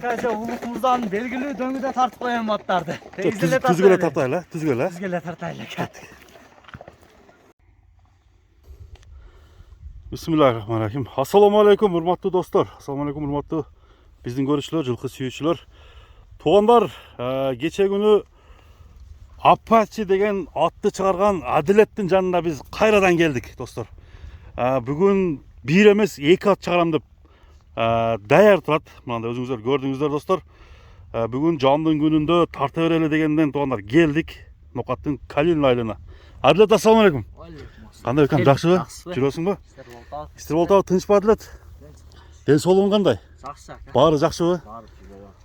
Akaca ulukmuzdan belgili döngüde tartıp koyan matlardı. Tüzgüle tartayla, tüzgüle. Tüzgüle tartayla. Bismillahirrahmanirrahim. Assalamu alaikum hurmatlı dostlar. Assalamu alaikum hurmatlı bizden görüşçüler, жылқы сүйүүчүлөр. Туғандар, geçe günü Apache деген atты çıkargan Adilеттің жанына biz kayradan geldik dostlar. Bugün bir emez 2 at çıkaram деп dayar тұрат. Мынандай өзүңүздөр көрдүңүздөр достlar. Bugün жандын күнүндө тарта берели дегенден туғандар келдик. Нокаттын Калин айлына. Адилет, ассаламу алейкум. Кандай экан, жакшыбы? Жүрөсүң бу? Иштер болтабы, тынч ба Адилет? Ден соолугуң кандай? Жакшы ака. Баары жакшыбы? Баары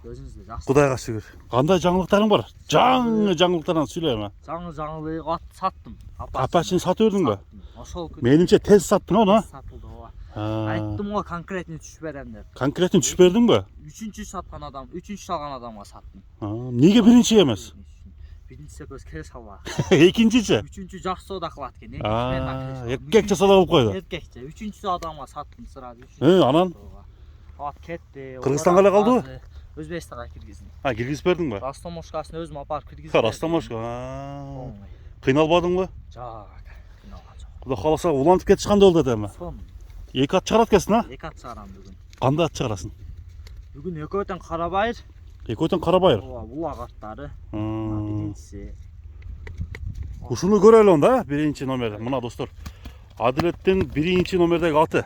өзүңүздө жакшы. Кудайга шүгүр. Кандай жаңылыктарың бар? Жаңылыктардан сүйлөйм. Жаңылыгы ат саттым. Апачыны сатып бердиң ба? Ошол күнү. Менимче тез саттың аны. Сатылды ооба. Айттым го конкретный түшүп берем деп. Конкретин түшүп бердиң ба? 3-чү саткан адам, 3-чү салган адамга саттым. Неге биринчи эмес? Биринчисе көз келе салбаган. Экинчичи? 3-чү жакшы соода кылат экен. Эркекче соода болуп койду. Эркекче. 3-чү адамга саттым сразу. Анан Ат кетти. Кыргызстанга эле калдыбы? Өзбекстанга киргиздим. Киргизип бердиң ба? Растамошкасын өзүм апарып киргиздим. Растамошка. Кыйналбадыңбы? Жок. Кыйналган жок. Кудай кааласа улантып кетишкандай болду эми. 2 ат чыгарат экенсиң, а? 2 ат чыгарам бүгүн. Кандай ат чыгарасың? Бүгүн экөөтөн карабайыр. Экөөтөн карабайыр. Ооба, булак аттары. Биринчиси. Ушуну көрөлү онда, биринчи номер. Мына достор. Адилеттин биринчи номердеги аты.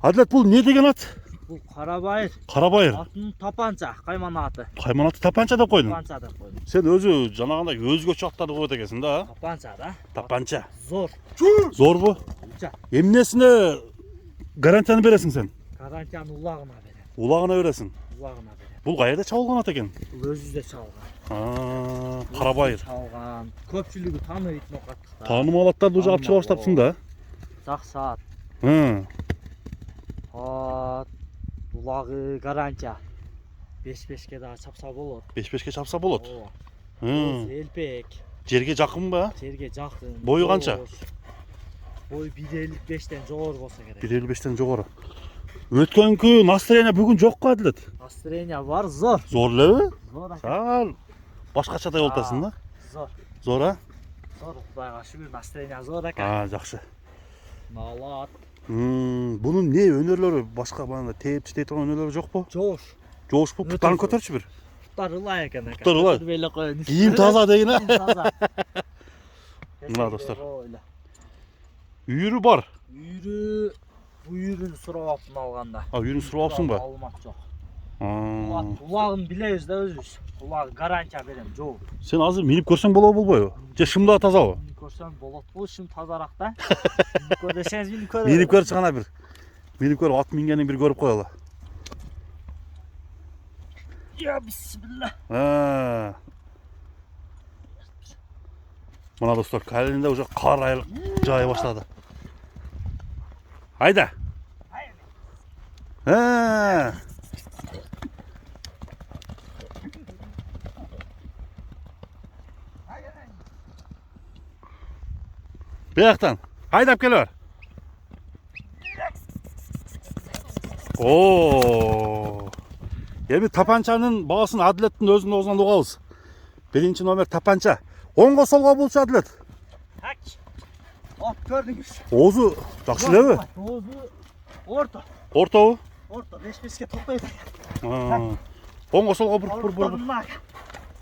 Адилет, бул не деген ат? Бул карабайыр. Карабайыр. Атын тапанча, кайман аты. Кайман аты тапанча деп койдуң. Тапанча деп койдум. Сен өзү жанагындай өзгөчө аттарды коет экенсиң да? Тапанча да. Тапанча. Зор. Зорбу? Эмнесине гарантияны бересиң сен? Гарантияны улагына берем. Улагына бересиң. Улагына берем. Бул кайерде чабылган ат экен? Бул өзүдө чалган. Карабайыр. Чалган. Көпчүлүгү тааныйт нокаттыкта. Таанымал аттарды уже алып чыга баштапсың да? Жакшы ат. Ат. Улагы гарантия. 5-5ке да чапса болот. 5-5ке чапса болот. Ооба. Элпек. Жерге жакын ба? Жерге жакын. Бою канча? Бой 1.55ден жогору болсо керек. 1.55ден жогору. Өткөнкү настроение бүгүн жокко Адилет. Настроение бар, зор. Зор элеби? Зор. Сал башкачадай болуп атасың да? Зор. Зор, а? Зор, Кудайга шүгүр, настроение зор экен. Жакшы. Малат. Бунун не өнөрлөрү башка бана тээп читей турган өнөрлөрү жокпу? Жоош. Жоош бу, путтарын көтөрчү бир. Путтар ылай экен. Путтар ылай. Беле коюн. Кийим таза деген, а? Таза. Мына достор. Үйүрү бар. Үйүрү, бу үйүрүнү сурап аптым алганда. Үйүрүн сурап алыпсың ба? Маалымат жок. Улагын билебиз да өзүбүз. Улагы гарантия берем, жол. Сен азыр минип көрсөң болобу болбойбу? Же шымда тазабы? Минип көрсөм болот бул, шым тазараак да. Минип көр десеңиз минип көрөм. Минип көрчү гана бир. Минип көрүп ат мингенин бир көрүп коелу. Я бисмилла. Мына достор, Калинде уже кар жая баштады. Айда. Бияктан айдап келе бар. Эми тапанчанын баасын Адилеттин өзүнүн оозунан угабыз. Биринчи номер тапанча. Оңго солго болчу Адилет. Так. Оп, көрдүңүз. Оозу жакшы элеби? Оозу орто. Ортобу? Орто, 5-5ке токтойт. Оңго солго бур.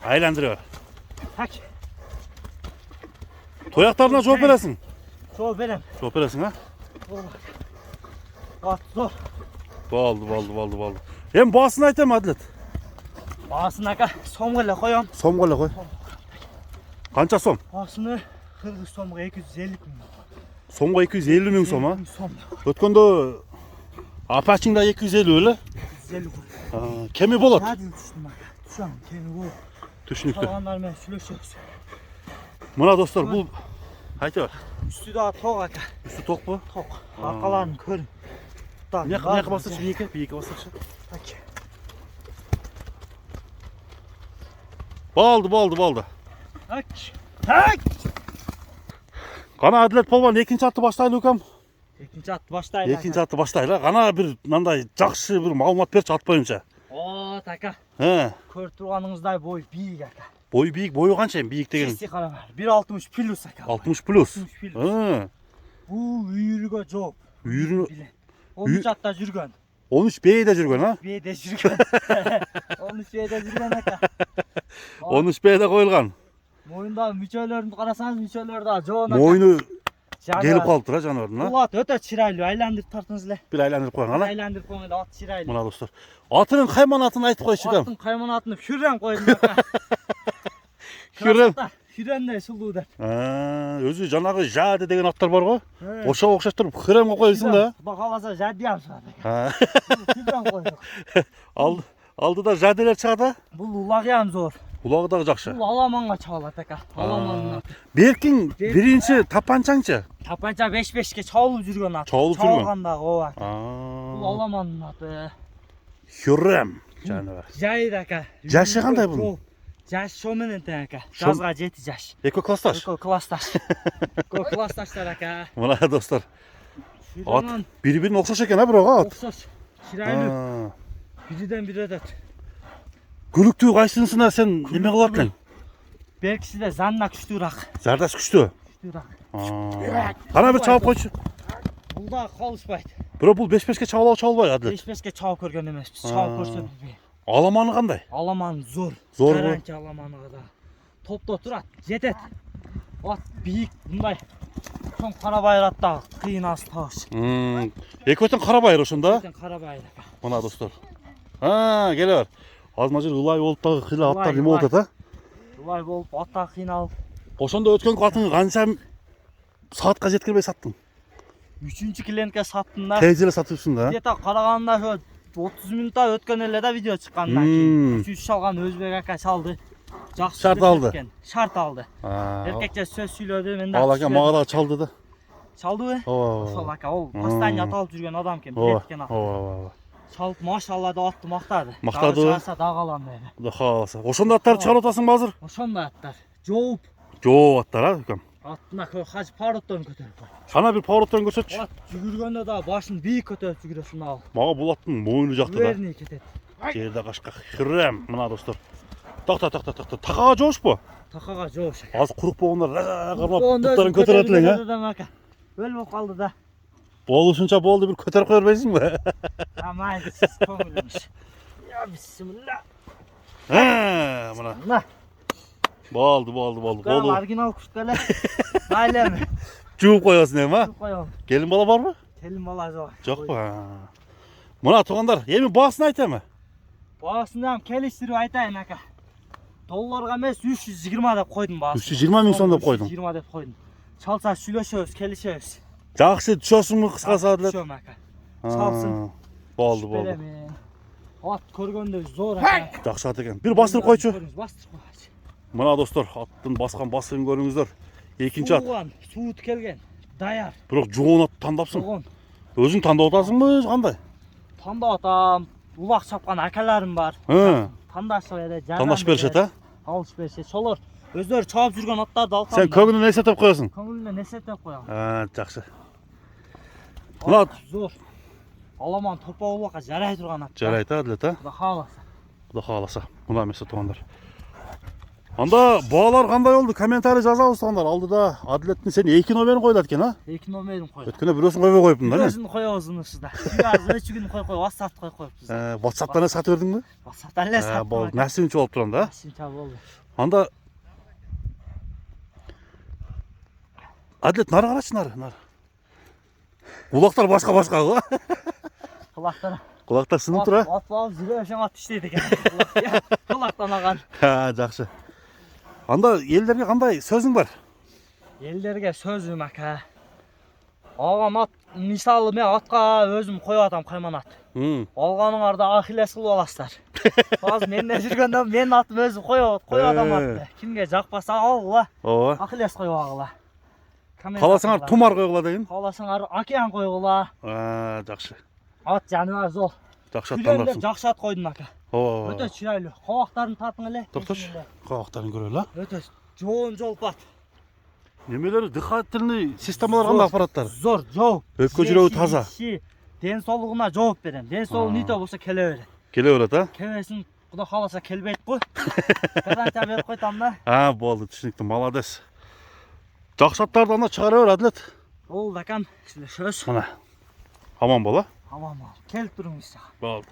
Айландырып бер. Так. Тояктарына жооп бересиң? Жооп берем. Жооп бересиң, а? Ат зор. Болду. Эми баасын айтам Адилет. Баасын ака, сомго эле коём. Сомго эле кой. Канча сом? Баасыны кыргыз сомго 250 000. Сомго 250 000 сом, а? Өткөндө Апачың да 250 эле? 250 000. Кеми болот? Түштүм ака. Түшөм, кеми болот. Түшүнүктүү. Калгандар менен сүйлөшөбүз. Мына достор, бул айта бар. Үстү да ток ака. Үстү токпу? Ток. Аркаларын көрүн. Бияка басырчы, бияка басырчы. Так. Болду. Так. Кана Адилет болбон, экинчи атты баштайлы укам. Экинчи атты баштайлы. Экинчи атты баштайлы. Кана бир мындай жакшы бир маалымат берчи ат боюнча. От ака. He. Көріп тұрғаныңыздай бой биік ака. Boyu büyük, boyu kança büyük деген? Кесте қарама. 1.60 плюс ака. 60 plus. 60 плюс. He. Бұл үйіріге жоқ. Үйірі 13 атта жүрген. 13 B'de жүрген ha? Беде жүрген. 13 беде жүрген ака. 13 B'de koyulgan. Мойындағы мүшелерін қарасаңыз, мүшелері да жоғын ака. Moynu Жаңа- gelip kaldı ha canavarın ha. Бұл ат өте чирайлы, айландырып тартыңызле. Bir aylanır koyan hala. Айландырып қойыңыз, ат чирайлы. Buna dostlar. Atının kayman atını aytıp koy çıkam. Аттың қайман атыны Хүррем қойдым ака. Хүррем. Хүрремдей сұлудар. Özü janagı Jade деген аттар бар ғой. Ошоға окшош туруп Хүрремге коюлсун да. Құда қаласа жадиям шығады. Ha. Хүррем қойдық. Алдыда Jadeler чыгады. Бұл ұлағиян зор. Улағы дагы жакшы. Бұл аламанға чағылады ака. Аламанның аты. Беркин биринчи тапанчаңчы. Тапанча 5-5ке чауылып жүрген аты. Чауылып жүрген. Чауылғандағы о аты. Бұл аламанның аты. Хүррем жанагы. Жайыр ака. Жашы қандай бұның? Жаш шоменен тең ака. Шом- Жазға жеті жаш. Эко классташ. Экол классташ. Экол классташтар ака. Мына достар. At Жүрген biri-birine okşaş eken ha biraga at. оқсаш. Чирайлы. Ha. Бірден бір өтеді. Gülüktüğü kaysınısına sen neme kılar lan? Беркісі де занна күштірақ. Zardaş güçtü. Күштірақ. Bana bir çağып koysun. Бұл да қалыспайды. Bura bu 5-5'ke çağılağı Adlet. 5-5ке чауып көрген емеспіз. Чауып көрсе білбей. Alamanı қандай? Аламан зор. Зор ғой. Гарантия аламаныға да. Топта тұрады. Жетеді. Ат биік бұндай. Соң қарабайыр аттағы қиын аз тауыш. Ekoten Karabayır oşunda. Қарабайыр. Bana dostlar. Ha geliyor. Azmacır ılay olup da hıyla atlar neme oldu da. Бұлай болып аттағы қиналып. Oşanda ötken katını kançam saatқа жеткірмей sattın. 3-ші клиентке саттым да. Teyzeyle satıyorsun da. Где-то қарағанда 30 минутта өткен еле да видео шыққаннан кейін. 3 шалған Өзбек ака шалды. Жақсы Шарт алды. Шарт алды. Al Еркекше сөз сөйледі, мен де akan mağara çaldı da. Çaldı bе? Сол Oo. ака, ол постоянно аталып жүрген адам екен, Oo. білеткен ат. Oo. Шалып машалла да атты мақтады. Мақтады. Дағы шығарса дағаланды еді. Da қаласа. Oşanda atları çağır otasın bazır. Ошондай аттар. Жооп Jo atlar ha. Hüküm. аттына хажы пароттон көтеріп қой. Sana bir pavrottan gösterç. Ат жүгіргенде да башын биік көтеріп жүгіресін ал. Mağa bu attın moynu jaktı da. Верный кетеді. Geride kaşka. Hürrem. Mına dostlar. Takta. Takağa coş bu. Тақаға жоқ шай. Az kuruk boğunlar. Qarmap putların kötüretlen ha. Өл болып қалды да. Boluşunca boldu bir köter koyar beysin mi? Амайды сіз көңіліңіз. Я бисмилля. He, mına. Мына. Boldu. Қам Kolu. оригинал күшкелі. Айлемі. Cuğup koyasın hem ha. Қойым. Gelin bala var mı? Телім бала жоқ. Жоқ па. Mına tuğanlar. Yemin bağısını ayta mı? Бағасынан келістіріп айтайын ака. Долларға емес 320 деп қойдым бағасын. 320 мың сом деп қойдың. 320 деп қойдым. Çalsa сөйлесеміз, келісеміз. Жақсы düşüyorsun mu kısqası adlet? Düşөм ака. Çalsın. Boldu. Беремін. Ат көргенде зор ака. Жақсы at ekan. Bir bastırıp koyçu. Бастырып қойшы. Mına dostlar attın baskan basın görüңüzдөр. Ekinci at. Суыған, суыт келген. Даяр. Biroq juğun at tandapsın. Соған. Özün tanda otasın mı? Qanday? Танда атам. Улақ шапқан акаларым бар. He. Тандашып еді. Tandaş berişet ha? Алыш берсе. Солар өздері чабып жүрген аттарды алып Sen kögünü ne setep koyasın? көңіліне не сетеп қоямын. Ha, жақсы. Mına Зор. Аламан топа улаққа жарай тұрған ат. жарайды adlet ha. Құда қаласа. Құда қаласа. Mına mesut tuğanlar. Анда bağlar qanday oldu? Kommentari жазабыз туğanlar. Aldıda adletin seni 2 номерін koydu etken ha? 2 номерін қойдым. Өткенде біреусін қойбай қойыптың да не? Өзін қоябыз ұнысызда. Сүйазы 3 күн қой WhatsApp қойыппыз. WhatsApp'tan ne satı verdin mi? WhatsApp'tan ле саттым. Болды. Нәсілінші болып тұран да? Синча болды. Анда Adlet nары қарашы нары. Құлақтар басқа ғой. Құлақтар. Құлақтар сынып тұра. Ат балып жүрген ат іштейді екен. Құлақтан алған. Ha, жақсы. Анда елдерге қандай сөзің бар? Елдерге сөзім ака. Алған ат, мысалы мен атқа өзім қойып атам қайман ат. Алғаныңарда Ахиллес қылып аласыздар. Қазір менде жүргенде мен атым өзім қойып атам атты. Кімге жақпаса алғыла. Ооба. Ахиллес қойып алғыла. Қаласаңар Тумар қойғыла деген? Қаласаңар Океан қойғыла. Жақсы. Ат жануар зор. Жақсы ат Күлендер таңдапсың. жақсы ат қойдың ака. Ооба. Өте чирайлы. Қауақтарын тартың әле. Тоқташ. Қауақтарын көрелі. Өте жоғын жолпат. Немелері дыхательный системалар қандай аппараттар? Зор, жоғ. Өкпе жүрегі таза. Денсаулығына жауап берем. Денсаулығы нейті болса келе береді. Keleveradi ha? Kebesin Xudo xolasa kelbeydi qo'y. Garantiya berib qo'ytamda. Ha, bo'ldi, tushunibdi. Молодец. Жақсаттардан да шығара бер, Bo'ldi akam, sizlar söz. Mana. Aman bola. Tamam, kelib turing işte. Bo'ldi.